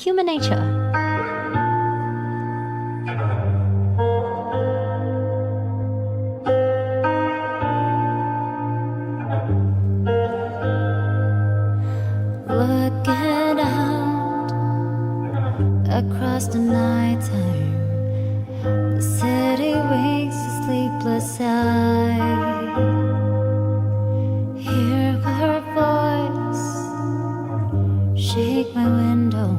human nature. Looking out across the nighttime, the city wakes a sleepless eye. Hear her voice shake my window,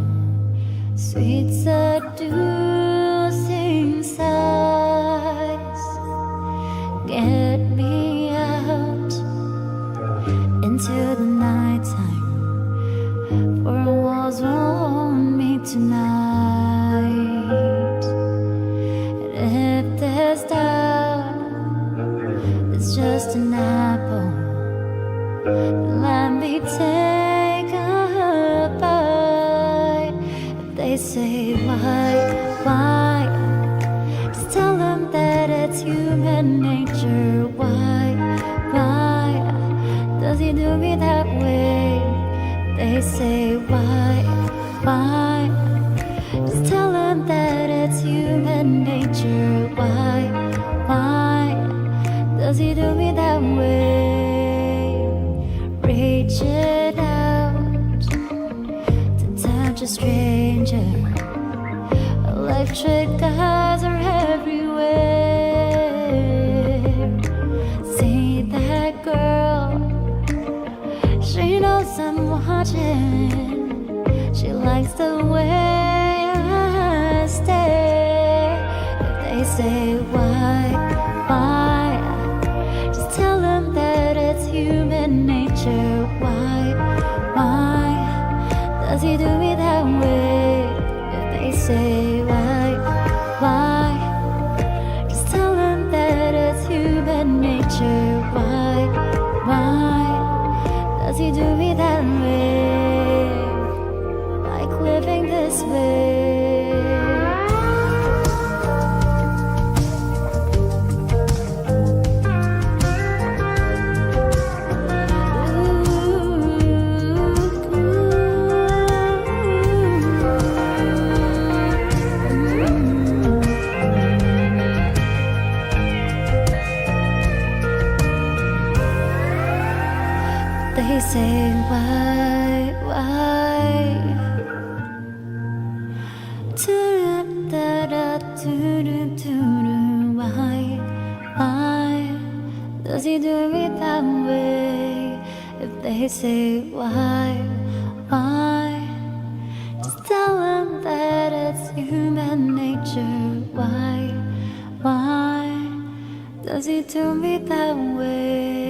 sweet seducing sighs. Get me out into the nighttime, for walls won't meet tonight. And if this doubt is just an apple, then let me take a bite. If they say why, just tell them that it's human nature. Why does he do me that way? They say why, just tell them that it's human nature. Why does he do me that way? Reaching out to touch a stranger, electric eyes are everywhere. See that girl, she knows I'm watching. She likes the way I stare. If they say why, just tell them that it's human nature. Why does he do me that way? If they say why, just tell them that it's human nature. Why does he do me that way? Like living this way. They say why, why does he do me that way? If they say why, just tell them that it's human nature. Why does he do me that way?